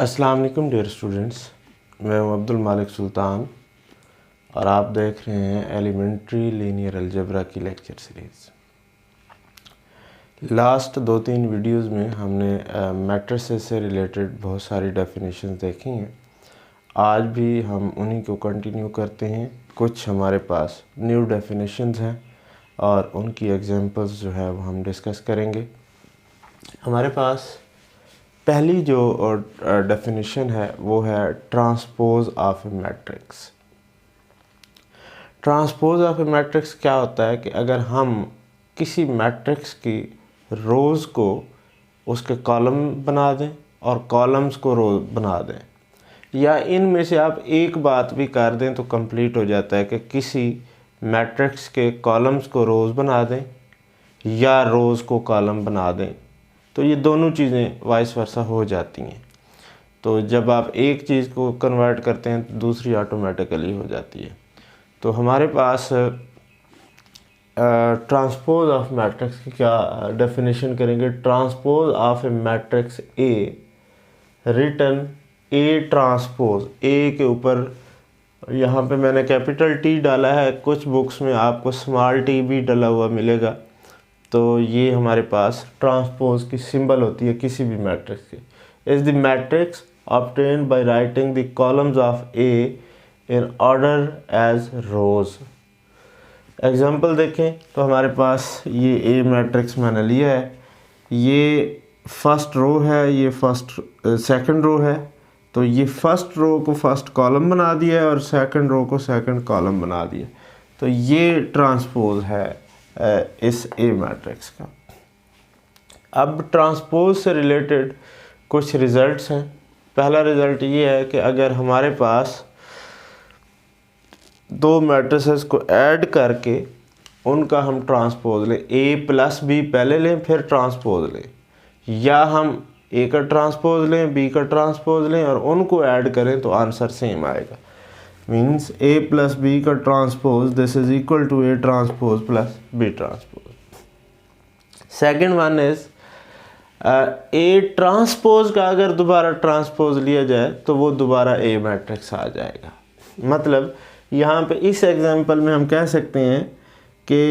अस्सलाम वालेकुम dear students, मैं हूं अब्दुल मालिक सुल्तान और आप देख रहे हैं एलिमेंट्री लीनियर अलजेब्रा की लेक्चर सीरीज़। लास्ट 2-3 वीडियोस में हमने मैट्रिसेस से रिलेटेड बहुत सारी डेफिनेशंस देखी हैं। आज भी हम उन्हीं को कंटिन्यू करते हैं। कुछ हमारे पास न्यू डेफिनेशंस हैं और उनकी एग्जांपल्स जो है वो हम डिस्कस करेंगे। हमारे पास पहली जो डेफिनेशन है वो है transpose of a matrix. Transpose of a matrix क्या होता है कि अगर हम किसी मैट्रिक्स की रोज़ को उसके कॉलम बना दें और कॉलम्स को रो बना दें, या इनमें से आप एक बात भी कर दें तो कंप्लीट हो जाता है कि किसी मैट्रिक्स के कॉलम्स को रोज़ बना दें या रोज़ को कॉलम बना दें, तो ये दोनों चीज़ें वाइस वर्सा हो जाती हैं। तो जब आप एक चीज़ को कन्वर्ट करते हैं तो दूसरी ऑटोमेटिकली हो जाती है। तो हमारे पास ट्रांसपोज ऑफ मैट्रिक्स की क्या डेफिनेशन करेंगे। Transpose of a matrix A written A transpose, A के ऊपर यहाँ पे मैंने कैपिटल टी डाला है, कुछ बुक्स में आपको स्मॉल टी भी डाला हुआ मिलेगा। तो ये हमारे पास ट्रांसपोज की सिंबल होती है किसी भी मैट्रिक्स की। Is the matrix obtained by writing the columns of A in order as rows. Example देखें तो हमारे पास ये ए मैट्रिक्स मैंने लिया है, ये फर्स्ट रो है, ये सेकंड रो है। तो ये फर्स्ट रो को फर्स्ट कॉलम बना दिया है और सेकंड रो को सेकंड कॉलम बना दिया। तो ये ट्रांसपोज है इस ए मैट्रिक्स का। अब ट्रांसपोज से रिलेटेड कुछ रिज़ल्ट्स हैं। पहला रिज़ल्ट ये है कि अगर हमारे पास दो मैट्रिसेस को ऐड करके उनका हम ट्रांसपोज लें, ए प्लस बी पहले लें फिर ट्रांसपोज लें, या हम ए का ट्रांसपोज लें बी का ट्रांसपोज लें और उनको ऐड करें तो आंसर सेम आएगा। मीन्स ए प्लस बी का transpose this is equal to A transpose plus B transpose. Second one is A transpose का अगर दोबारा ट्रांसपोज लिया जाए तो वो दोबारा ए मैट्रिक्स आ जाएगा। मतलब यहाँ पे इस एग्जांपल में हम कह सकते हैं कि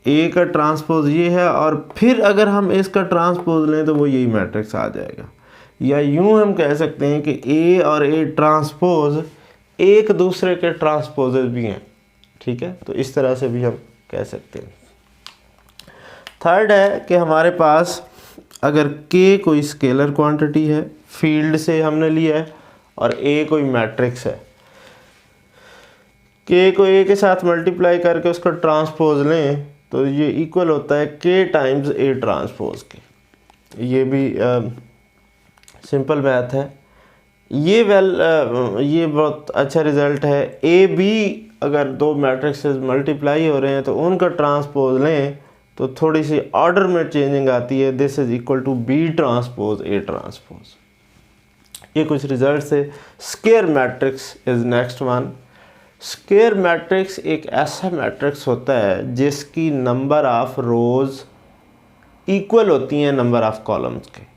ए का ट्रांसपोज ये है और फिर अगर हम इसका ट्रांसपोज लें तो वो यही मैट्रिक्स आ जाएगा। या यूँ हम कह सकते हैं कि ए और ए ट्रांसपोज एक दूसरे के ट्रांसपोजेस भी हैं, ठीक है। तो इस तरह से भी हम कह सकते हैं। थर्ड है कि हमारे पास अगर के कोई स्केलर क्वांटिटी है, फील्ड से हमने लिया है, और ए कोई मैट्रिक्स है, के को ए के साथ मल्टीप्लाई करके उसका ट्रांसपोज लें तो ये इक्वल होता है के टाइम्स ए ट्रांसपोज के। ये भी सिंपल मैथ है। ये ये बहुत अच्छा रिज़ल्ट है। ए बी अगर दो मैट्रिक्सेस मल्टीप्लाई हो रहे हैं तो उनका ट्रांसपोज लें तो थोड़ी सी ऑर्डर में चेंजिंग आती है। This is equal to B transpose A transpose. ये कुछ रिजल्ट है। Square matrix is next one. Square matrix एक ऐसा मैट्रिक्स होता है जिसकी नंबर ऑफ रोज इक्वल होती हैं नंबर ऑफ कॉलम्स के।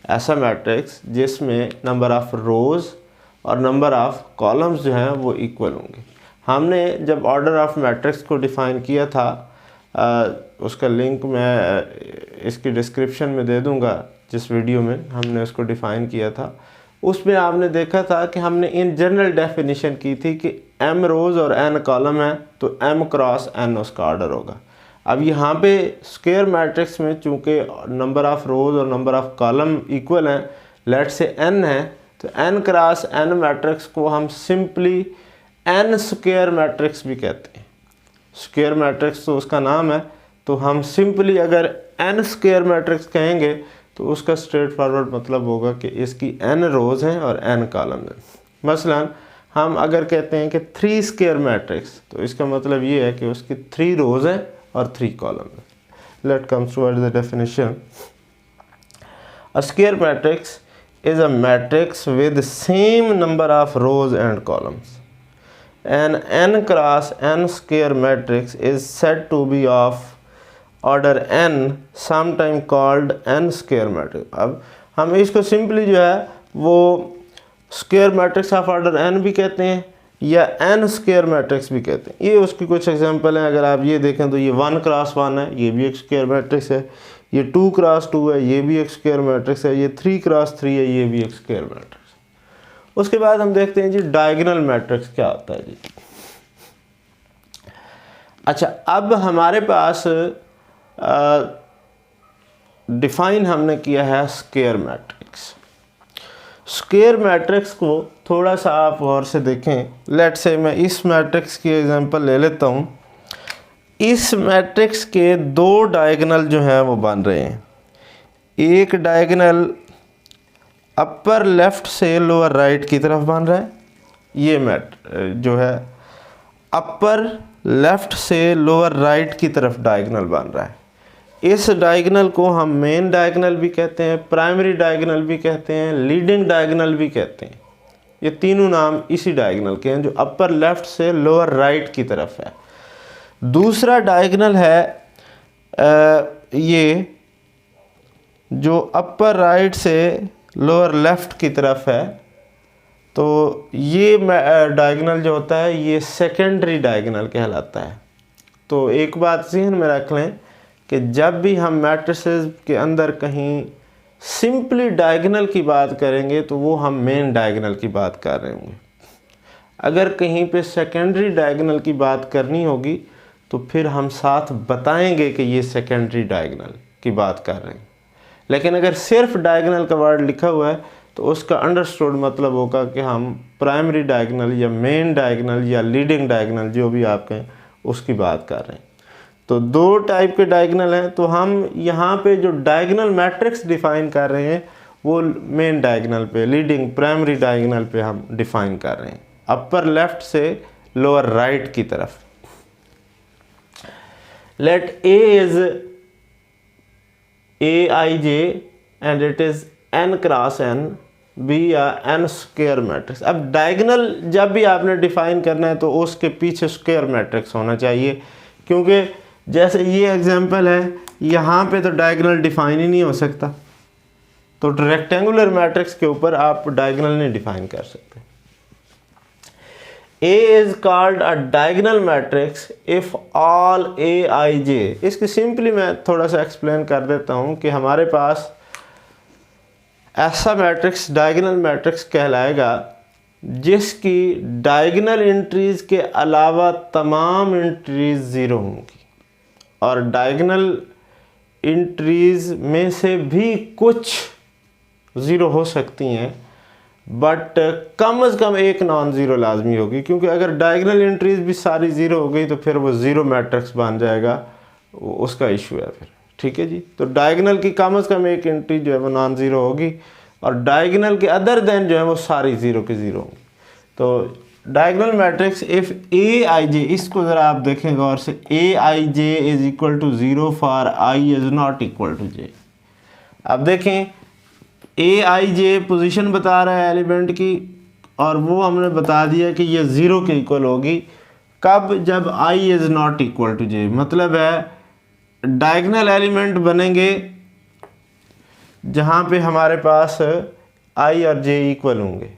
ऐसा मैट्रिक्स जिसमें नंबर ऑफ रोज़ और नंबर ऑफ कॉलम्स जो हैं वो इक्वल होंगे। हमने जब ऑर्डर ऑफ मैट्रिक्स को डिफ़ाइन किया था, उसका लिंक मैं इसकी डिस्क्रिप्शन में दे दूंगा, जिस वीडियो में हमने उसको डिफ़ाइन किया था उसमें आपने देखा था कि हमने इन जनरल डेफिनेशन की थी कि m रोज़ और n कॉलम है तो m क्रॉस n उसका ऑर्डर होगा। अब यहाँ पे स्क्वायर मैट्रिक्स में चूँकि नंबर ऑफ़ रोज़ और नंबर ऑफ़ कॉलम इक्वल हैं, लेट से n है, तो n क्रॉस n मैट्रिक्स को हम सिंपली n स्क्वायर मैट्रिक्स भी कहते हैं। स्क्वायर मैट्रिक्स तो उसका नाम है, तो हम सिंपली अगर n स्क्वायर मैट्रिक्स कहेंगे तो उसका स्ट्रेट फॉरवर्ड मतलब होगा कि इसकी n रोज़ हैं और n कॉलम हैं। मसलन हम अगर कहते हैं कि 3 स्क्वायर मैट्रिक्स, तो इसका मतलब ये है कि उसकी 3 रोज़ हैं और 3 column. Let comes towards the definition. A square matrix is a matrix with same number of rows and columns. An n cross n square matrix is said to be of order n, sometime called n square matrix. अब हम इसको simply जो है वो square matrix of order n भी कहते हैं या n स्क्वायर मैट्रिक्स भी कहते हैं। ये उसकी कुछ एग्जांपल हैं। अगर आप ये देखें तो ये 1 क्रॉस 1 है, ये भी एक स्क्वायर मैट्रिक्स है। ये 2 क्रॉस 2 है, ये भी एक स्क्वायर मैट्रिक्स है। ये 3 क्रॉस 3 है, ये भी एक स्क्वायर मैट्रिक्स है। उसके बाद हम देखते हैं जी डायगोनल मैट्रिक्स क्या होता है जी। अच्छा, अब हमारे पास डिफाइन हमने किया है स्क्वायर मैट्रिक्स। स्क्वायर मैट्रिक्स को थोड़ा सा आप गौर से देखें। लेट्स से मैं इस मैट्रिक्स की एग्जांपल ले लेता हूँ। इस मैट्रिक्स के 2 डायगोनल जो हैं वो बन रहे हैं। एक डायगोनल अपर लेफ्ट से लोअर राइट की तरफ बन रहा है। ये जो है अपर लेफ्ट से लोअर राइट की तरफ डायगोनल बन रहा है। इस डायगोनल को हम मेन डायगोनल भी कहते हैं, प्राइमरी डायगोनल भी कहते हैं, लीडिंग डायगोनल भी कहते हैं। ये तीनों नाम इसी डायगोनल के हैं जो अपर लेफ्ट से लोअर राइट की तरफ है। दूसरा डायगोनल है ये जो अपर राइट से लोअर लेफ्ट की तरफ है। तो ये डायगोनल जो होता है ये सेकेंडरी डायगोनल कहलाता है। तो एक बात ज़हन में रख लें कि जब भी हम मैट्रिसेस के अंदर कहीं सिंपली डायगोनल की बात करेंगे तो वो हम मेन डायगोनल की बात कर रहे होंगे। अगर कहीं पे सेकेंडरी डायगोनल की बात करनी होगी तो फिर हम साथ बताएंगे कि ये सेकेंडरी डायगोनल की बात कर रहे हैं। लेकिन अगर सिर्फ डायगोनल का वर्ड लिखा हुआ है तो उसका अंडरस्टूड मतलब होगा कि हम प्राइमरी डायगोनल या मेन डायगोनल या लीडिंग डायगोनल जो भी आप कहें उसकी बात कर रहे हैं। तो 2 टाइप के डायगोनल हैं। तो हम यहाँ पे जो डायगोनल मैट्रिक्स डिफ़ाइन कर रहे हैं वो मेन डायगोनल पे, लीडिंग प्राइमरी डायगोनल पे हम डिफ़ाइन कर रहे हैं, अपर लेफ्ट से लोअर राइट की तरफ। Let A is Aij and it is n cross n be या n स्क्वायर मैट्रिक्स। अब डायगोनल जब भी आपने डिफ़ाइन करना है तो उसके पीछे स्क्वायर मैट्रिक्स होना चाहिए, क्योंकि जैसे ये एग्जांपल है यहाँ पे तो डायगोनल डिफ़ाइन ही नहीं हो सकता। तो रेक्टेंगुलर मैट्रिक्स के ऊपर आप डायगोनल नहीं डिफ़ाइन कर सकते। A is called a diagonal matrix if all Aij। इसकी सिंपली मैं थोड़ा सा एक्सप्लेन कर देता हूँ कि हमारे पास ऐसा मैट्रिक्स डायगोनल मैट्रिक्स कहलाएगा जिसकी डायगोनल एंट्रीज के अलावा तमाम एंट्रीज ज़ीरो होंगी और डायगोनल एंट्रीज में से भी कुछ ज़ीरो हो सकती हैं, बट कम से कम एक नॉन ज़ीरो लाजमी होगी। क्योंकि अगर डायगोनल एंट्रीज भी सारी ज़ीरो हो गई तो फिर वो ज़ीरो मैट्रिक्स बन जाएगा, उसका इशू है फिर। ठीक है जी। तो डायगोनल की कम से कम एक एंट्री जो है वो नॉन ज़ीरो होगी और डायगोनल के अदर देन जो है वो सारी ज़ीरो के ज़ीरो होंगी। तो डायगोनल मैट्रिक्स इफ़ Aij, इसको ज़रा आप देखें गौर से, Aij is equal to 0 for i is not equal to j। अब देखें Aij पोजीशन बता रहा है एलिमेंट की और वो हमने बता दिया कि ये 0 के इक्वल होगी। कब? जब i is not equal to j। मतलब है डायगोनल एलिमेंट बनेंगे जहाँ पे हमारे पास i और j इक्वल होंगे।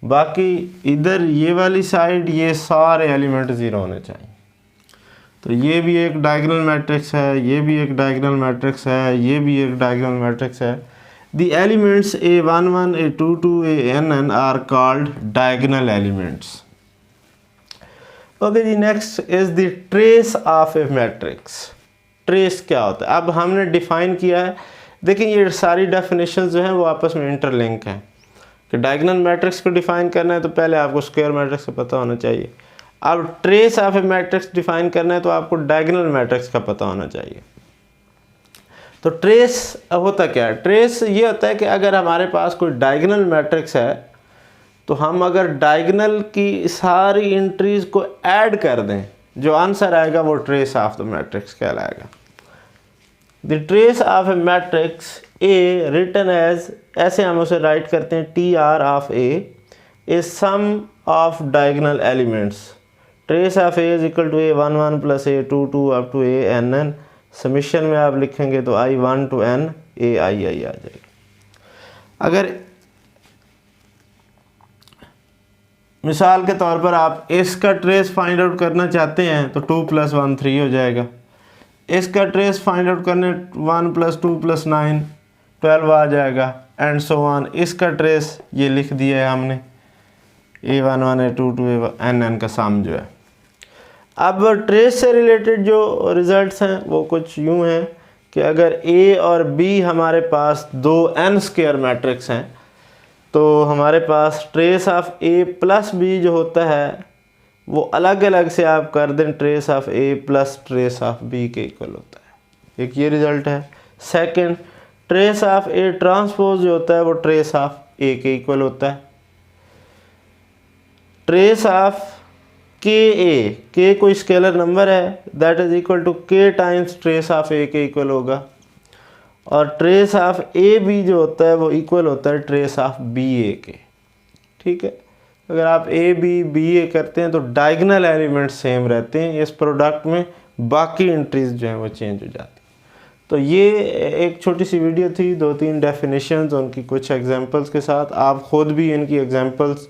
बाकी इधर ये वाली साइड ये सारे एलिमेंट ज़ीरो होने चाहिए। तो ये भी एक डायगोनल मैट्रिक्स है, ये भी एक डायगोनल मैट्रिक्स है, ये भी एक डायगोनल मैट्रिक्स है। The elements A11, A22, ANN are called diagonal elements. Okay जी, next is the trace of a matrix. Trace क्या होता है? अब हमने डिफाइन किया है। देखिए ये सारी डेफिनेशन जो हैं वो आपस में इंटरलिंक हैं कि डायगोनल मैट्रिक्स को डिफाइन करना है तो पहले आपको स्क्वायर मैट्रिक्स का पता होना चाहिए। अब trace of a matrix define करना है तो आपको डायगोनल मैट्रिक्स का पता होना चाहिए। तो ट्रेस होता क्या है? ट्रेस ये होता है कि अगर हमारे पास कोई डायगोनल मैट्रिक्स है तो हम अगर डायगोनल की सारी एंट्रीज को ऐड कर दें, जो आंसर आएगा वो ट्रेस ऑफ द मैट्रिक्स कहलाएगा। The trace of a matrix A written as, ऐसे हम उसे राइट करते हैं TR of A is sum of diagonal elements. Trace of A is equal to A11 plus A22 up to ANN। Summation में आप लिखेंगे तो I1 to N AII आ जाएगी। अगर मिसाल के तौर पर आप इसका ट्रेस फाइंड आउट करना चाहते हैं तो 2 + 1 3 हो जाएगा। इसका ट्रेस फाइंड आउट करने 1 + 2 + 9 12 आ जाएगा एंड सो ऑन। इसका ट्रेस ये लिख दिया है हमने A11 A22 A1 का सम जो है। अब ट्रेस से रिलेटेड जो रिज़ल्ट्स हैं वो कुछ यूँ हैं कि अगर A और B हमारे पास दो n² मैट्रिक्स हैं तो हमारे पास ट्रेस ऑफ A + B जो होता है वो अलग अलग से आप कर दें trace of A + trace of B के इक्वल होता है। एक ये रिज़ल्ट है। Second, trace of A transpose जो होता है वो ट्रेस ऑफ A के इक्वल होता है। ट्रेस ऑफ के कोई स्केलर नंबर है that is equal to K times trace of A के इक्वल होगा। और ट्रेस ऑफ AB जो होता है वो इक्वल होता है ट्रेस ऑफ BA के। ठीक है, अगर आप AB BA करते हैं तो डायगोनल एलिमेंट सेम रहते हैं इस प्रोडक्ट में, बाकी एंट्रीज जो हैं वो चेंज हो जाती हैं। तो ये एक छोटी सी वीडियो थी, 2-3 डेफिनेशंस उनकी कुछ एग्जांपल्स के साथ। आप ख़ुद भी इनकी एग्जांपल्स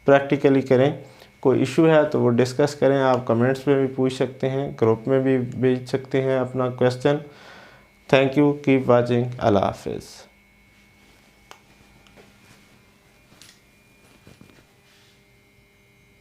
प्रैक्टिकली करें। कोई इशू है तो वो डिस्कस करें। आप कमेंट्स में भी पूछ सकते हैं, ग्रुप में भी भेज सकते हैं अपना question. Thank you, keep watching, Allah हाफिज़।